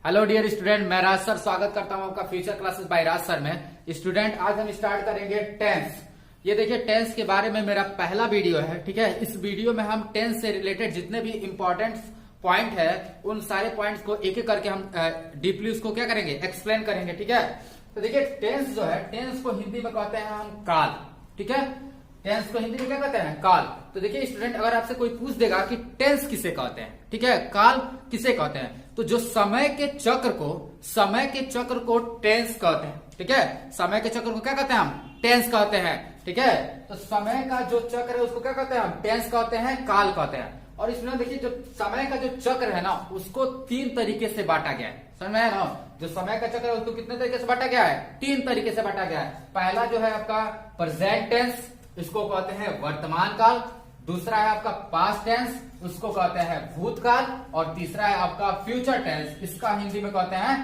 Hello dear student, मैं राज sir स्वागत करता हूं आपका फ्यूचर क्लासेस बाय राज सर में। स्टूडेंट, आज हम स्टार्ट करेंगे टेंस। ये देखिए, टेंस के बारे में मेरा पहला वीडियो है, ठीक है। इस वीडियो में हम टेंस से रिलेटेड जितने भी इंपॉर्टेंट पॉइंट है उन सारे पॉइंट्स को एक एक करके हम डीपली उसको क्या करेंगे, एक्सप्लेन करेंगे, ठीक है। तो देखिए, टेंस जो है, टेंस को हिंदी में कहते हैं हम काल, ठीक है। टेंस को हिंदी में क्या कहते हैं? काल। तो देखिए स्टूडेंट, अगर आपसे कोई पूछ देगा कि टेंस किसे कहते हैं, ठीक है, काल किसे कहते हैं, तो जो समय के चक्र को टेंस कहते हैं, ठीक है। समय के चक्र को क्या कहते हैं? हम टेंस कहते हैं, ठीक है। तो समय का जो चक्र है उसको क्या कहते हैं? हम टेंस कहते हैं, काल कहते हैं। और इसमें देखिए, जो समय का जो चक्र है ना, उसको 3 तरीके से बांटा गया है, समझ में आया ना। जो समय का चक्र है उसको कितने तरीके से बांटा गया है? 3 तरीके से बांटा गया है। पहला जो है आपका प्रेजेंट टेंस, इसको कहते हैं वर्तमान काल। दूसरा है आपका पास्ट टेंस, उसको कहते हैं भूतकाल। और तीसरा है आपका फ्यूचर टेंस, इसका हिंदी में कहते हैं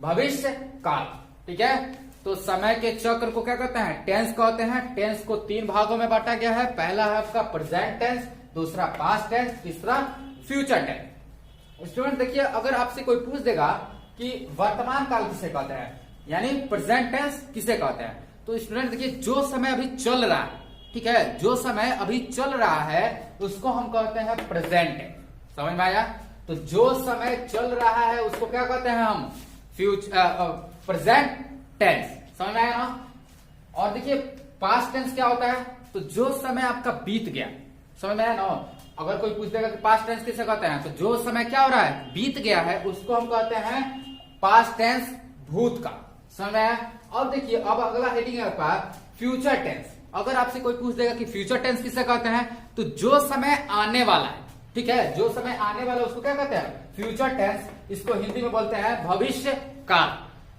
भविष्य काल, ठीक है। तो समय के चक्र को क्या कहते हैं? टेंस कहते हैं। टेंस को 3 भागों में बांटा गया है। पहला है आपका प्रेजेंट टेंस, दूसरा पास्ट टेंस, तीसरा फ्यूचर टेंस। स्टूडेंट देखिए, अगर आपसे कोई पूछ देगा कि वर्तमान काल किसे कहते हैं, यानी प्रेजेंट टेंस किसे कहते हैं, तो स्टूडेंट देखिए, जो समय अभी चल रहा है, ठीक है, जो समय अभी चल रहा है उसको हम कहते हैं प्रेजेंट। समझ में आया? तो जो समय चल रहा है उसको क्या कहते हैं? हम प्रेजेंट टेंस। समझ में आया ना। और देखिए, पास्ट टेंस क्या होता है? तो जो समय आपका बीत गया। समझ में आया ना। अगर कोई पूछ देगा कि पास्ट टेंस किसे कहते हैं, तो जो समय क्या हो रहा है, बीत गया है, उसको हम कहते हैं पास्ट टेंस, भूतकाल। समझ में आया। अब देखिए, अब अगला हेडिंग है आपका फ्यूचर टेंस। अगर आपसे कोई पूछ देगा कि फ्यूचर टेंस किसे कहते हैं, तो जो समय आने वाला है, ठीक है, जो समय आने वाला है उसको क्या कहते हैं? Future tense. इसको हिंदी में बोलते हैं भविष्य काल।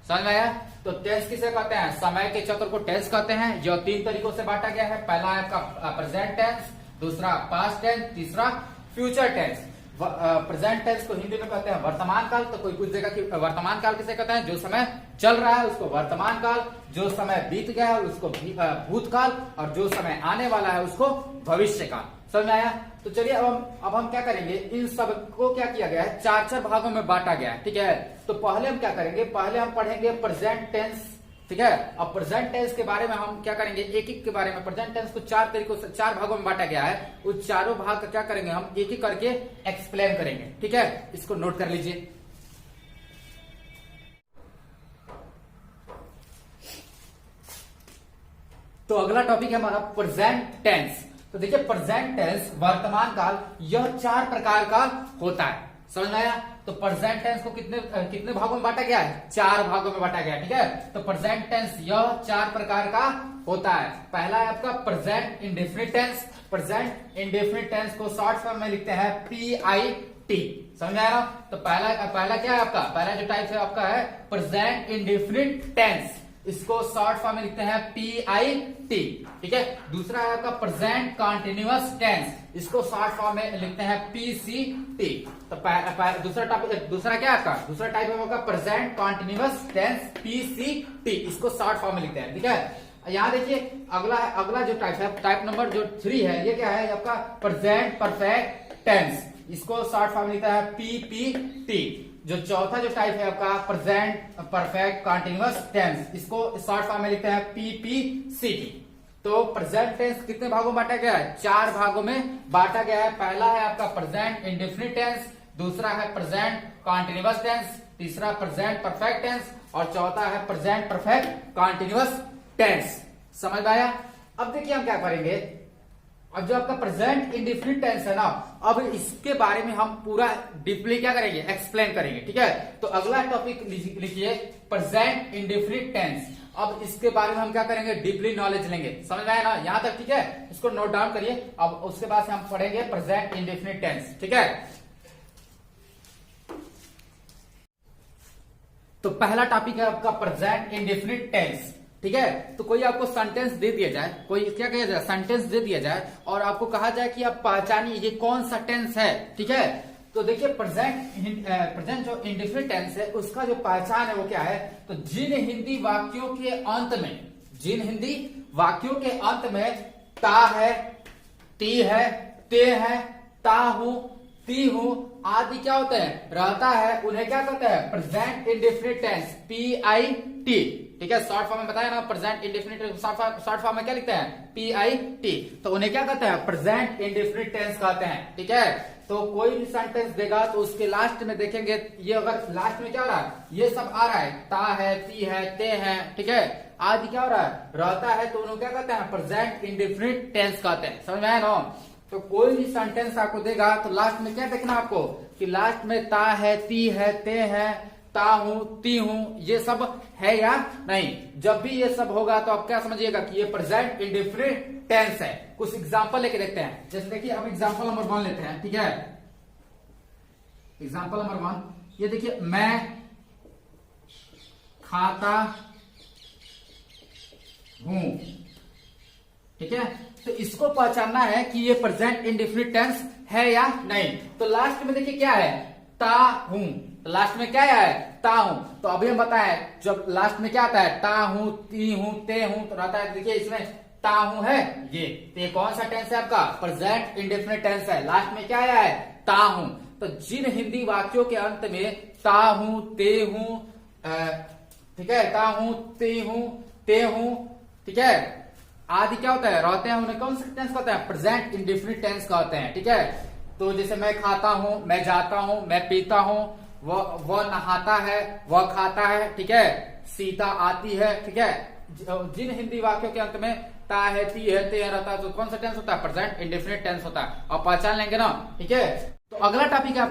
समझ में आया? तो टेंस किसे कहते हैं? समय के चक्र को टेंस कहते हैं, जो 3 तरीकों से बांटा गया है। पहला है आपका प्रेजेंट टेंस, दूसरा पास्ट टेंस, तीसरा फ्यूचर टेंस। प्रेजेंट टेंस को हिंदी में कहते हैं वर्तमान काल। तो कोई पूछ देगा कि वर्तमान काल किसे कहते हैं? जो समय चल रहा है उसको वर्तमान काल, जो समय बीत गया है उसको भूतकाल, और जो समय आने वाला है उसको भविष्य काल। समझ में आया? तो चलिए, अब हम क्या करेंगे, इन सब को क्या किया गया है, 4 भागों में बांटा गया है, ठीक है। तो पहले हम क्या करेंगे, पहले हम पढ़ेंगे प्रेजेंट टेंस, ठीक है। अब प्रेजेंट टेंस के बारे में हम क्या करेंगे, एक एक के बारे में। प्रेजेंट टेंस को 4 तरीकों से 4 भागों में बांटा गया है। उस चारों भाग का क्या करेंगे, हम एक एक करके एक्सप्लेन करेंगे, ठीक है। इसको नोट कर लीजिए। तो अगला टॉपिक है हमारा प्रेजेंट टेंस। तो देखिए, प्रेजेंट टेंस वर्तमान काल, यह 4 प्रकार का होता है। समझ में आया? तो प्रेजेंट टेंस को कितने भागों में बांटा गया है? 4 भागों में बांटा गया है, ठीक है। तो प्रेजेंट टेंस यह 4 प्रकार का होता है। पहला है आपका present indefinite tense. Present indefinite tense को शॉर्ट फॉर्म में लिखते हैं PIT। समझ में आया ना। तो पहला क्या है आपका, पहला जो टाइप है आपका है प्रेजेंट इंडेफिनिट टेंस, इसको शॉर्ट फॉर्म में लिखते हैं PIT, ठीक है। दूसरा है आपका प्रेजेंट कंटिन्यूअस टेंस, इसको शॉर्ट फॉर्म में लिखते हैं PCT। तो दूसरा क्या है आपका, दूसरा टाइप है आपका प्रेजेंट कंटिन्यूअस टेंस PCT, इसको शॉर्ट फॉर्म में लिखते हैं, ठीक है। यहाँ देखिए, अगला जो टाइप है, टाइप नंबर जो 3 है, ये क्या है आपका प्रेजेंट परफेक्ट टेंस, इसको शॉर्ट फॉर्म में लिखता है PPT। जो चौथा जो टाइप है आपका प्रेजेंट परफेक्ट कंटिन्यूअस टेंस, इसको शॉर्ट फॉर्म में लिखते हैं PPCT। तो प्रेजेंट टेंस कितने भागों में बांटा गया है? 4 भागों में बांटा गया है। पहला है आपका प्रेजेंट इंडेफिनिट टेंस, दूसरा है प्रेजेंट कंटिन्यूअस टेंस, तीसरा प्रेजेंट परफेक्ट टेंस, और चौथा है प्रेजेंट परफेक्ट कंटिन्यूअस टेंस। समझ में आया? अब देखिए, हम क्या करेंगे, अब जो आपका प्रेजेंट इंडेफिनिट टेंस है ना, अब इसके बारे में हम पूरा डीपली क्या करेंगे, एक्सप्लेन करेंगे, ठीक है। तो अगला टॉपिक लिखिए प्रेजेंट इंडेफिनिट टेंस। अब इसके बारे में हम क्या करेंगे, डीपली नॉलेज लेंगे। समझ में आया ना यहां तक, ठीक है। इसको नोट डाउन करिए। अब उसके बाद से हम पढ़ेंगे प्रेजेंट इंडेफिनिट टेंस, ठीक है। तो पहला टॉपिक है आपका प्रेजेंट इंडेफिनिट टेंस, ठीक है। तो कोई आपको सेंटेंस दे दिया जाए, कोई क्या किया जाए, सेंटेंस दे दिया जाए, और आपको कहा जाए कि आप पहचानिए ये कौन सा टेंस है, ठीक है। तो देखिए, प्रेजेंट जो इंडेफिनिट टेंस है उसका जो पहचान है वो क्या है, तो जिन हिंदी वाक्यों के अंत में ता है, ती है, ते है, ता हूं, ती हूं आदि क्या होते हैं, रहता है, उन्हें क्या कहते हैं, प्रेजेंट इंडेफिनिट टेंस, PIT। ठीक है, शॉर्ट फॉर्म में बताया ना, प्रेजेंट इंडेफिनिट शॉर्ट फॉर्म में क्या लिखते हैं, PIT। तो उन्हें क्या कहते हैं, प्रेजेंट इंडेफिनिट टेंस कहते हैं। ठीक है, तो कोई भी सेंटेंस देगा तो उसके लास्ट में देखेंगे, ये अगर लास्ट में क्या हो रहा है, ये सब आ रहा है, ता है, ती है, ते है, ठीक है, आदि क्या हो रहा है, रहता है, तो उन्हें क्या कहते हैं, प्रेजेंट इंडेफिनिट टेंस कहते हैं। समझ में आया ना। तो कोई भी सेंटेंस आपको देगा तो लास्ट में क्या देखना आपको, कि लास्ट में ता है, ती है, ते है, ता हूं, ती हूं, ये सब है या नहीं। जब भी ये सब होगा तो आप क्या समझिएगा कि ये प्रेजेंट इंडेफिनिट टेंस है। कुछ एग्जांपल लेके देखते हैं। जैसे देखिए, अब एग्जांपल नंबर 1 लेते हैं। ठीक है, एग्जांपल नंबर 1, ये देखिए, मैं खाता हूं। ठीक है, तो इसको पहचानना है कि ये प्रेजेंट इंडेफिनिट टेंस है या नहीं। तो लास्ट में देखिए क्या है, ता हूं, तो लास्ट में क्या है, ता हूं। तो अभी हम बताए जब लास्ट में क्या आता है, ता हूं, ती हूं, ते हूं, तो रहता है, देखिए इसमें ता हूं है, ये कौन सा टेंस है आपका, प्रेजेंट इंडेफिनिट टेंस है। लास्ट में क्या आया है, ता हूं। तो जिन हिंदी वाक्यों के अंत में ता हूं, ते हूं, ठीक है, ता हूं, ते हूं, ते हूं, ठीक है, आदि क्या होता है, रहते हैं, उन्हें कौन सा टेंस कहते हैं, प्रेजेंट इंडेफिनिट टेंस कहते हैं। ठीक है, तो जैसे मैं खाता हूं, मैं जाता हूं, मैं पीता हूं, वह नहाता है, वह खाता है, ठीक है, सीता आती है। ठीक है, जिन हिंदी वाक्यों के अंत में ता है, ती है, ते है रहता है, तो कौन सा टेंस होता है, प्रेजेंट इंडेफिनिट टेंस होता है। आप पहचान लेंगे ना। ठीक है, तो अगला टॉपिक है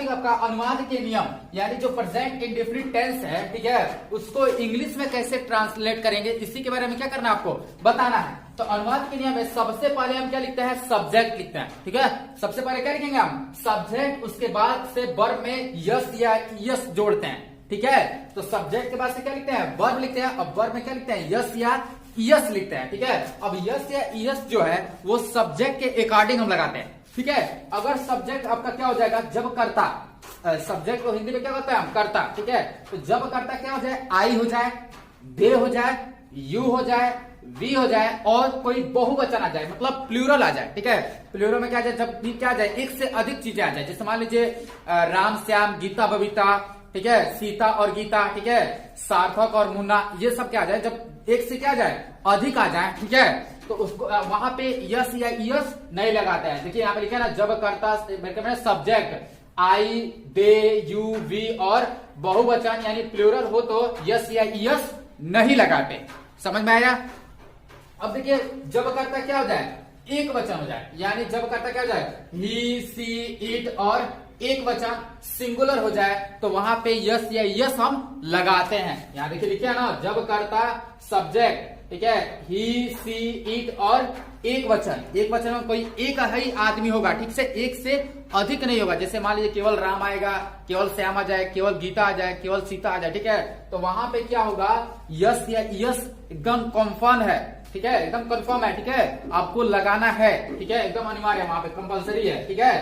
आपका अनुवाद के नियम, यानी जो प्रेजेंट इंडेफिनिट टेंस है, ठीक है, उसको इंग्लिश में कैसे ट्रांसलेट करेंगे, इसी के बारे में क्या करना है, आपको बताना है। तो अनुवाद के नियम में सबसे पहले हम क्या लिखते हैं, सब्जेक्ट लिखते हैं। ठीक है, सबसे पहले क्या लिखेंगे हम, सब्जेक्ट, उसके बाद से वर्ब में यस या यस जोड़ते हैं। ठीक है, तो सब्जेक्ट के बाद से क्या लिखते हैं, वर्ब लिखते हैं, अब वर्ब में क्या लिखते हैं, यस या यस लिखते हैं। ठीक है, अब यस या यस जो है वो सब्जेक्ट के अकॉर्डिंग हम लगाते हैं। ठीक है, अगर सब्जेक्ट आपका क्या हो जाएगा, जब करता, सब्जेक्ट को हिंदी में क्या होता है, हम करता। ठीक है, तो जब करता क्या हो जाए, आई हो जाए, दे हो जाए, यू हो जाए, वी हो जाए, और कोई बहुवचन आ जाए, मतलब प्लूरल आ जाए। ठीक है, प्लूरल में क्या आ जाए, जब भी क्या आ जाए, एक से अधिक चीजें आ जाए। जैसे मान लीजिए राम श्याम, गीता बबीता, ठीक है, सीता और गीता, ठीक है, सार्थक और मुन्ना, ये सब क्या आ जाए, जब एक से क्या आ जाए, अधिक आ जाए। ठीक है, तो उसको वहां पे यस या यस नहीं लगाते हैं। देखिए यहाँ पे लिखा है ना, जब करता subject I, they, you, we और बहुवचन यानी प्लूरल हो तो यस या यस नहीं लगाते। समझ में आया। अब देखिए, जब करता क्या हो जाए, एक वचन हो जाए, यानी जब करता क्या हो जाए, ही, सी, इट, और एक वचन सिंगुलर हो जाए तो वहां पे यस या यस हम लगाते हैं। यहां देखिए लिखे है ना, जब करता सब्जेक्ट, ठीक है, ही, सी, इट और एक वचन में कोई एक ही आदमी होगा। ठीक से, एक से अधिक नहीं होगा। जैसे मान लीजिए केवल राम आएगा, केवल श्याम आ जाए, केवल गीता आ जाए, केवल सीता आ जाए। ठीक है, तो वहां पे क्या होगा, यस या यस एकदम कन्फर्म है। ठीक है, एकदम कन्फर्म है। ठीक है, आपको लगाना है। ठीक है, एकदम अनिवार्य है, वहां पे कंपल्सरी है। ठीक है,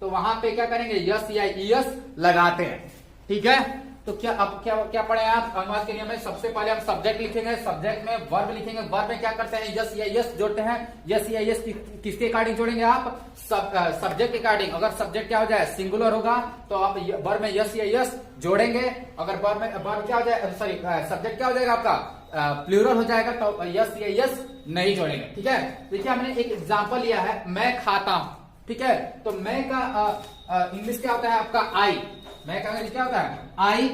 तो वहां पे क्या करेंगे, यस या यस लगाते हैं। ठीक है, तो क्या पढ़े आप, अनुवाद के नियम में सबसे पहले हम सब्जेक्ट लिखेंगे, सब्जेक्ट में वर्ब लिखेंगे, वर्ब में क्या करते हैं, यस या यस जोड़ते हैं। यस या यस किसके अकॉर्डिंग जोड़ेंगे आप, सब्जेक्ट के अकॉर्डिंग। अगर सब्जेक्ट क्या हो जाए, सिंगुलर होगा तो आप वर्ब में यस या यस जोड़ेंगे। अगर वर्ब क्या हो जाए, सॉरी, सब्जेक्ट क्या हो जाएगा आपका, प्लूरल हो जाएगा तो यस या यस नहीं जोड़ेंगे। ठीक है, देखिए हमने एक एग्जाम्पल लिया है, मैं खाता हूं। ठीक है, तो मैं का इंग्लिश क्या होता है आपका, आई। मैं का इंग्लिश क्या होता है, आई।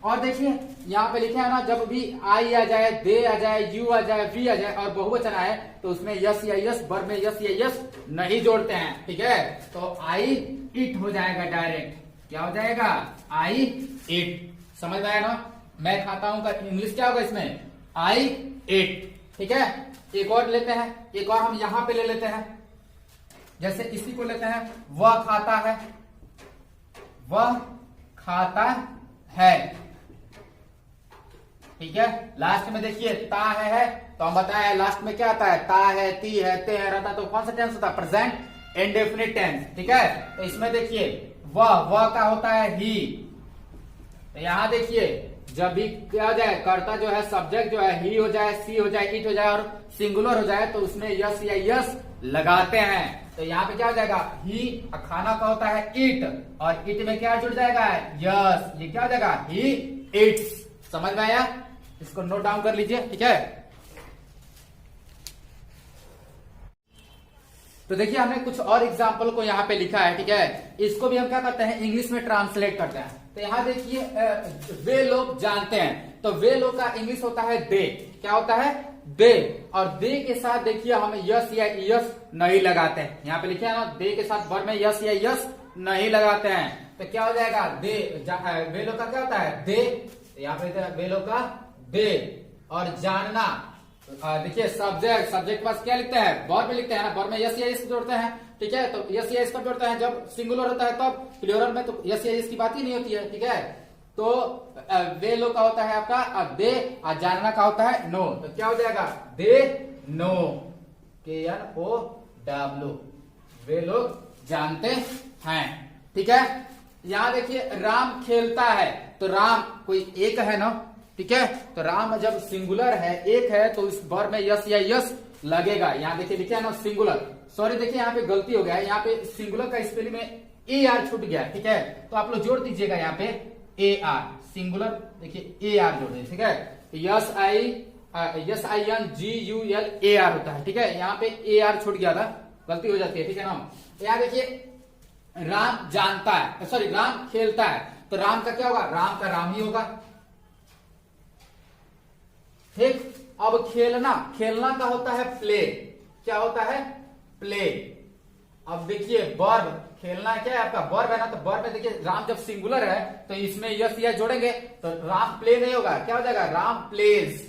और देखिए यहाँ पे लिखे है ना, जब भी आई आ जाए, दे आ जाए, यू आ जाए, वी आ जाए और बहुवचन आए तो उसमें यस या यस, वर्ब में यस या यस नहीं जोड़ते हैं। ठीक है, तो आई इट हो जाएगा डायरेक्ट। क्या हो जाएगा, आई इट। समझ में आया ना। मैं खाता हूं का इंग्लिश क्या होगा इसमें, आई इट। ठीक है, एक और लेते हैं, एक और हम यहां पे ले लेते हैं। जैसे इसी को लेते हैं, वह खाता है, वह खाता है। ठीक है, लास्ट में देखिए ता है, तो हम बताया लास्ट में क्या आता है, ता है, ती है, ते है रहता, तो कौन सा टेंस होता है, प्रेजेंट इंडेफिनिट टेंस। ठीक है, तो इसमें देखिए वह का होता है ही। तो यहां देखिए, जब भी क्या हो जाए, कर्ता जो है, सब्जेक्ट जो है, ही हो जाए, सी हो जाए, इट हो जाए और सिंगुलर हो जाए तो उसमें यस या यस लगाते हैं। तो यहाँ पे क्या हो जाएगा ही, खाना का होता है ईट, और ईट में क्या जुड़ जाएगा यस, ये क्या हो जाएगा ही ईट्स। समझ में आया? इसको नोट डाउन कर लीजिए, ठीक है। तो देखिए हमने कुछ और एग्जाम्पल को यहाँ पे लिखा है, ठीक है। इसको भी हम क्या करते हैं इंग्लिश में ट्रांसलेट करते हैं। तो यहाँ देखिए वे लोग जानते हैं, तो वे लोग का इंग्लिश होता है दे। क्या होता है दे, और दे के साथ देखिए हम यस या यस नहीं लगाते हैं। यहाँ पे लिखे है ना दे के साथ वर्ब में यस या यस नहीं लगाते हैं। तो क्या हो जाएगा दे, वे लोग का क्या होता है दे, यहाँ पे वे लोग का दे। और जानना देखिए सब्जेक्ट, सब्जेक्ट पास क्या लिखते हैं वर्ब में लिखते हैं ना, वर्ब में यस या यस जोड़ते हैं, ठीक है। तो यस या यस कब जोड़ते हैं जब सिंगुलर होता है, तब प्लूरल में तो यस या यस की बात ही नहीं होती है, ठीक है। तो वे लोग का होता है आपका दे, और जानना का होता है नो। तो क्या हो जाएगा दे नो, KNOW, वे लोग जानते हैं, ठीक है। यहां देखिए राम खेलता है, तो राम कोई एक है ना, ठीक है। तो राम जब सिंगुलर है, एक है, तो इस वर्ब में यस या यस लगेगा। यहाँ देखिए लिखा है ना सिंगुलर, सॉरी देखिए यहाँ पे गलती हो गया है, यहाँ पे सिंगुलर का स्पेलिंग में AR छूट गया, ठीक है। तो आप लोग जोड़ दीजिएगा यहाँ पे AR, सिंगुलर देखिए AR जोड़ दीजिए, ठीक है। SINGULAR होता है, ठीक है। यहाँ पे AR छूट गया था, गलती हो जाती है, ठीक है ना। यहाँ देखिए राम जानता है, सॉरी राम खेलता है, तो राम का क्या होगा राम का राम ही होगा, ठीक। अब खेलना, खेलना का होता है प्ले। क्या होता है प्ले। अब देखिए वर्ब, खेलना क्या है आपका वर्ब है ना, तो वर्ब में देखिए राम जब सिंगुलर है तो इसमें यस या जोड़ेंगे तो राम प्ले नहीं होगा, क्या हो जाएगा राम प्लेज,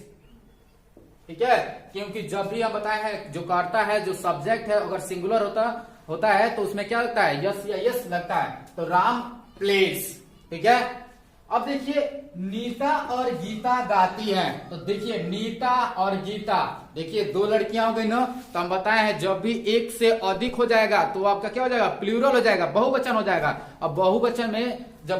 ठीक है। क्योंकि जब भी हम बताए हैं जो करता है, जो सब्जेक्ट है, अगर सिंगुलर होता है तो उसमें क्या लगता है यस या यस लगता है, तो राम प्लेज, ठीक है। अब देखिए नीता और गीता गाती हैं, तो देखिए नीता और गीता, देखिए दो लड़कियां हो गई ना, तो हम बताए हैं जब भी एक से अधिक हो जाएगा तो आपका क्या हो जाएगा प्लूरल हो जाएगा, बहुवचन हो जाएगा। अब बहुवचन में जब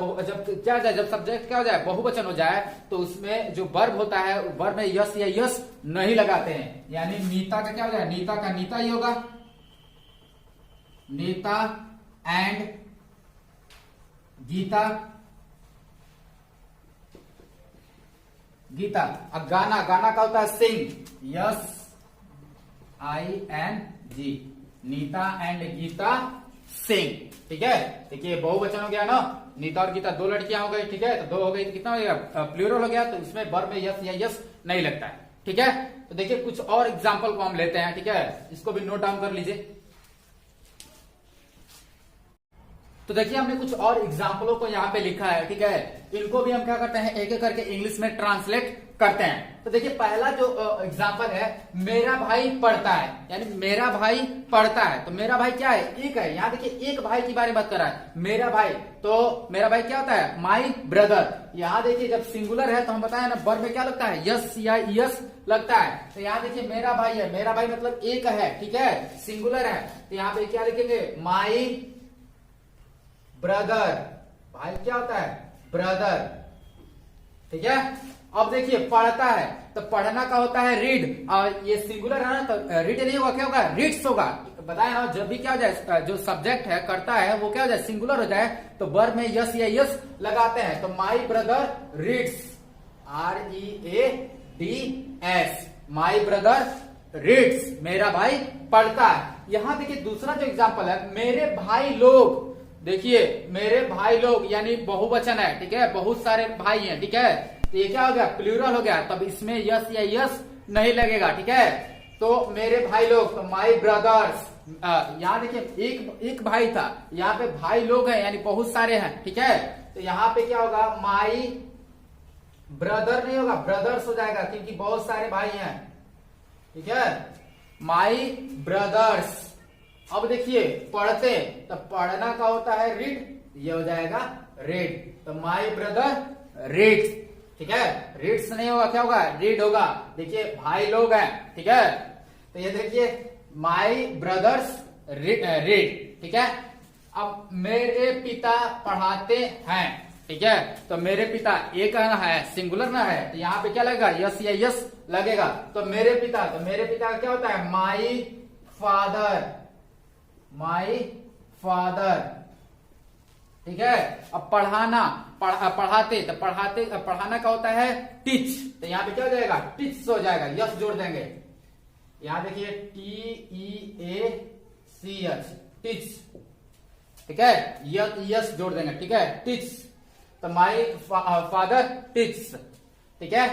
क्या हो जाए, जब सब्जेक्ट क्या हो जाए बहुवचन हो जाए, तो उसमें जो वर्ब होता है वर्ब में यस या यस नहीं लगाते हैं। यानी नीता का क्या हो जाए, नीता का नीता ही होगा, नीता एंड गीता, गीता। अब गाना, गाना का होता है सिंग, SING, नीता एंड गीता सिंग, ठीक है। देखिए बहुवचन हो गया ना, नीता और गीता दो लड़कियां हो गई, ठीक है। तो दो हो गई तो कितना हो गया प्लूरल हो गया, तो इसमें वर्ब में यस या यस नहीं लगता है, ठीक है। तो देखिए कुछ और एग्जाम्पल को हम लेते हैं, ठीक है। इसको भी नोट डाउन कर लीजिए। तो देखिए हमने कुछ और एग्जाम्पलों को यहाँ पे लिखा है, ठीक है। इनको भी हम क्या करते हैं एक एक करके इंग्लिश में ट्रांसलेट करते हैं। तो देखिए पहला जो एग्जाम्पल है, मेरा भाई पढ़ता है, यानी मेरा भाई पढ़ता है, तो मेरा भाई क्या है एक है। यहाँ देखिए एक भाई की बारे में बात कर रहा है मेरा भाई, तो मेरा भाई क्या होता है माई ब्रदर। यहाँ देखिए जब सिंगुलर है तो हम बताया ना वर्ब में क्या लगता है यस या यस लगता है। तो यहाँ देखिए मेरा भाई है, मेरा भाई मतलब एक है, ठीक है, सिंगुलर है। तो यहाँ पे क्या लिखेंगे माई ब्रदर, भाई क्या होता है ब्रदर, ठीक है। अब देखिए पढ़ता है, तो पढ़ना का होता है रीड, और ये सिंगुलर है ना, तो रीड नहीं होगा, क्या होगा रीड्स होगा। बताया ना जब भी क्या हो जाए जो सब्जेक्ट है करता है वो क्या हो जाए सिंगुलर हो जाए, तो वर्ब में यस या यस लगाते हैं। तो my brother reads, READS, my brother reads, मेरा भाई पढ़ता है। यहां देखिए दूसरा जो एग्जाम्पल है, मेरे भाई लोग, देखिए मेरे भाई लोग यानी बहुवचन है, ठीक है, बहुत सारे भाई हैं, ठीक है। तो ये क्या हो गया प्लूरल हो गया, तब इसमें यस या यस नहीं लगेगा, ठीक है। तो मेरे भाई लोग, तो माई ब्रदर्स, यहाँ देखिए एक भाई था, यहाँ पे भाई लोग हैं यानी बहुत सारे हैं, ठीक है। तो यहाँ पे क्या होगा माई ब्रदर नहीं होगा ब्रदर्स हो जाएगा, क्योंकि बहुत सारे भाई हैं, ठीक है, माई ब्रदर्स। अब देखिए पढ़ते, तो पढ़ना का होता है रीड, ये हो जाएगा रीड, तो माई ब्रदर रीड्स, ठीक है। रीड्स नहीं होगा, क्या होगा रीड होगा। देखिए भाई लोग हैं, ठीक है, तो ये देखिए माई ब्रदर्स रीड, ठीक है। अब मेरे पिता पढ़ाते हैं, ठीक है, तो मेरे पिता एक है सिंगुलर ना है, तो यहाँ पे क्या लगेगा यस या यस लगेगा। तो मेरे पिता, तो मेरे पिता का क्या होता है माई फादर, माई फादर। ठीक है। अब पढ़ाना, पढ़ाते, तो पढ़ाना का होता है टीच, तो यहां पे क्या हो जाएगा, टीच हो जाएगा, यस जोड़ देंगे। यहां देखिए TEACH, टीच। ठीक है, यस जोड़ देंगे। ठीक है, टीच, तो माई फादर टीच। ठीक है।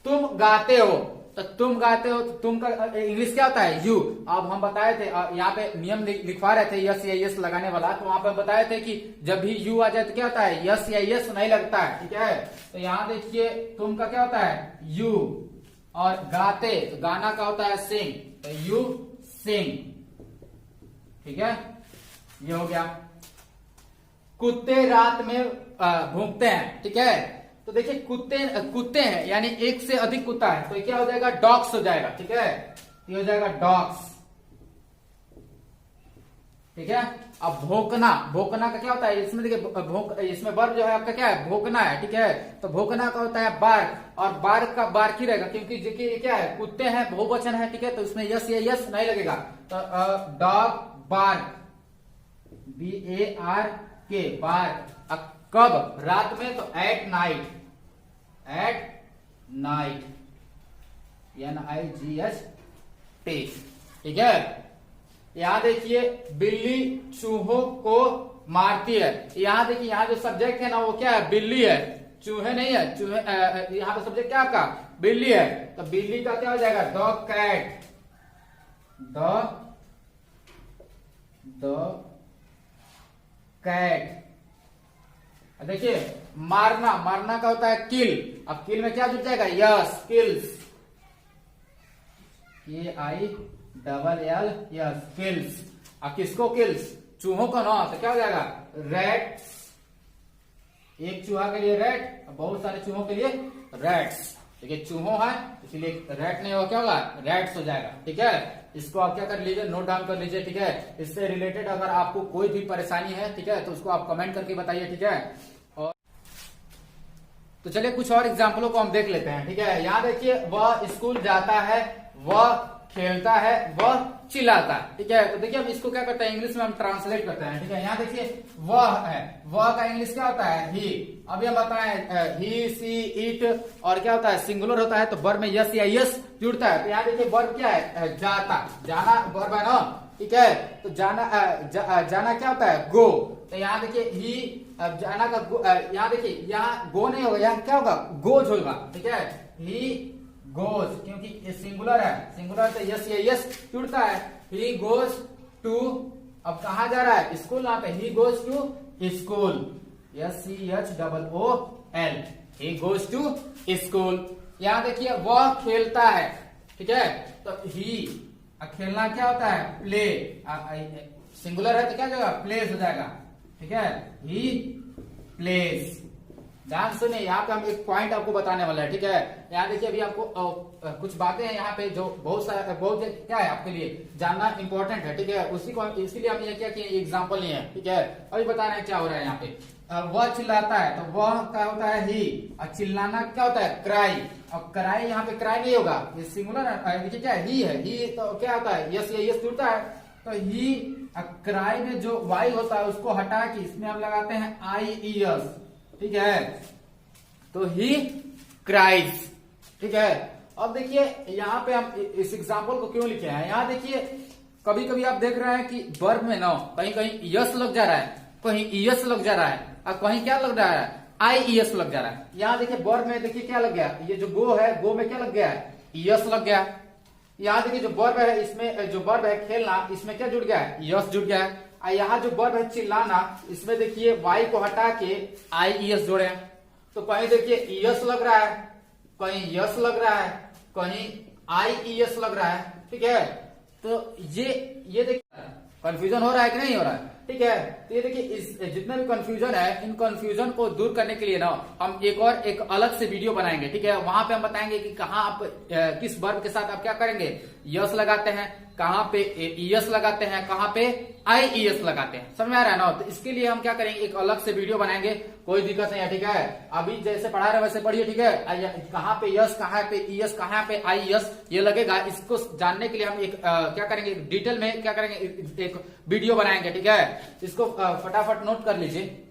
तुम गाते हो, तो तुम गाते हो, तो तुम का इंग्लिश क्या होता है, यू। अब हम बताए थे, यहाँ पे नियम लिखवा रहे थे यस या यस लगाने वाला, तो वहां पे बताए थे कि जब भी यू आ जाए तो क्या होता है, यस या यस नहीं लगता है। ठीक है। तो यहाँ देखिए तुम का क्या होता है, यू, और गाते, तो गाना का होता है सिंग, तो यू सिंग। ठीक है, ये हो गया। कुत्ते रात में भूखते हैं। ठीक है, तो देखिए कुत्ते हैं, यानी एक से अधिक कुत्ता है, तो ये क्या हो जाएगा, डॉग्स हो जाएगा। ठीक है, ये हो जाएगा डॉग्स। ठीक है। अब भौंकना, भौंकना का क्या होता है, इसमें देखिए इसमें वर्ब जो है आपका क्या है, भौंकना है। ठीक है, तो भौंकना का होता है बार्क, और बार्क का बार्क ही रहेगा, क्योंकि देखिए ये क्या है, कुत्ते हैं, बहुवचन है। ठीक है, तो इसमें यस या यस नहीं लगेगा, तो डॉग बार्क, BARK, बार्क। कब, रात में, तो एट नाइट, NIGHT। ठीक है। यहां देखिए बिल्ली चूहों को मारती है। यहां देखिए, यहां जो सब्जेक्ट है ना वो क्या है, बिल्ली है, चूहे नहीं है। चूहे, यहां पे सब्जेक्ट क्या है आपका, बिल्ली है, तो बिल्ली का क्या हो जाएगा, डॉग कैट, द कैट। देखिए मारना, मारना का होता है किल, अब किल में क्या जुट जाएगा, yes, kills, KILL, yes, kills. अब किसको किल्स, चूहों को ना, तो क्या हो जाएगा, रैट्स। एक चूहा के लिए रैट, बहुत सारे चूहों के लिए रैट्स। देखिए चूहों है, इसलिए रैट नहीं होगा, क्या होगा, रैट्स हो जाएगा। ठीक है, इसको आप क्या कर लीजिए, नोट डाउन कर लीजिए। ठीक है, इससे रिलेटेड अगर आपको कोई भी परेशानी है, ठीक है, तो उसको आप कमेंट करके बताइए। ठीक है, और तो चलिए कुछ और एग्जाम्पलों को हम देख लेते हैं। ठीक है, यहाँ देखिए, वह स्कूल जाता है, वह खेलता है, वह चिल्लाता है। ठीक है, तो देखिए अब इसको क्या करते हैं, इंग्लिश में हम ट्रांसलेट करते हैं। ठीक है, यहाँ देखिए वह है, वह का इंग्लिश क्या होता है, ही। अभी हम बताएं ही, सी, इट, और क्या होता है, सिंगुलर होता है, तो वर्ब में यस या यस जुड़ता है। तो यहाँ देखिए वर्ब क्या है, जाता, जाना वर्ब है ना। ठीक है, तो जाना, जाना क्या होता है, गो। तो यहाँ देखिए ही, जाना का यहाँ देखिए, यहाँ गो नहीं होगा, यहाँ क्या होगा, गोज होगा। ठीक है, ही गोज, क्योंकि ये सिंगुलर है, सिंगुलर तो यस या यस जुड़ता है। ही गोज टू, अब कहा जा रहा है, स्कूल, यहाँ पे he goes to school, SCHOOL, he goes to school. यहाँ देखिए वह खेलता है। ठीक है, तो ही, खेलना क्या होता है, प्ले, सिंगुलर है तो क्या जाएगा, प्लेस हो जाएगा। ठीक है, ही प्लेस। ध्यान सुनिए, यहाँ पे हम एक पॉइंट आपको बताने वाला है। ठीक है, यहाँ देखिए अभी आपको कुछ बातें हैं यहाँ पे जो बहुत क्या है आपके लिए जानना इंपॉर्टेंट है। ठीक है, उसी को इसीलिए हम ये क्या किए, एग्जाम्पल लिए हैं। ठीक है, अभी बता रहे हैं क्या हो रहा है यहाँ पे। वह चिल्लाता है, तो वह क्या होता है, ही, और चिल्लाना क्या होता है, क्राई। अब क्राई, यहाँ पे क्राई नहीं होगा, ये सिंगुलर है, देखिए क्या है, ही है, ही तो क्या होता है, यस या यस जुड़ता है, तो ही। क्राई में जो वाई होता है उसको हटा के इसमें हम लगाते हैं IES। ठीक है, तो ही क्राइज। ठीक है, अब देखिए यहाँ पे हम इस एग्जाम्पल को क्यों लिखे हैं, यहाँ देखिए कभी कभी आप देख रहे हैं कि वर्ब में ना कहीं कहीं यस लग जा रहा है, कहीं ईएस लग जा रहा है, और कहीं क्या लग रहा है, IES लग जा रहा है। यहाँ देखिए वर्ब में देखिए क्या लग गया, ये जो गो है, गो में क्या लग गया है, ईएस लग गया। यहाँ देखिए जो वर्ब है, इसमें जो वर्ब है खेलना, इसमें क्या जुड़ गया है, यस जुड़ गया है। यहाँ जो वर्ब है चिल्लाना, इसमें देखिए वाई को हटा के IES जोड़े, तो कहीं देखिए ईएस लग रहा है, कहीं यस लग रहा है, कहीं IES लग रहा है। ठीक है, तो ये देखिए कंफ्यूजन हो रहा है कि नहीं हो रहा है। ठीक है। तो ये देखिए इस जितने भी कंफ्यूजन है, इन कंफ्यूजन को दूर करने के लिए ना हम एक अलग से वीडियो बनाएंगे, ठीक है। वहां पे हम बताएंगे कि कहाँ आप किस वर्ब के साथ आप क्या करेंगे, यस लगाते हैं, कहाँ पे ईएस लगाते हैं, कहाँ पे आईईएस लगाते हैं, समझ में आ रहा है ना। तो इसके लिए हम क्या करेंगे, एक अलग से वीडियो बनाएंगे, कोई दिक्कत नहीं है, ठीक है। अभी जैसे पढ़ा रहे वैसे पढ़िए, ठीक है। कहाँ पे यस, कहाँ पे ईएस, कहाँ पे आईईएस ये लगेगा, इसको जानने के लिए हम एक क्या करेंगे, डिटेल में क्या करेंगे, एक वीडियो बनाएंगे, ठीक है। इसको फटाफट नोट कर लीजिए।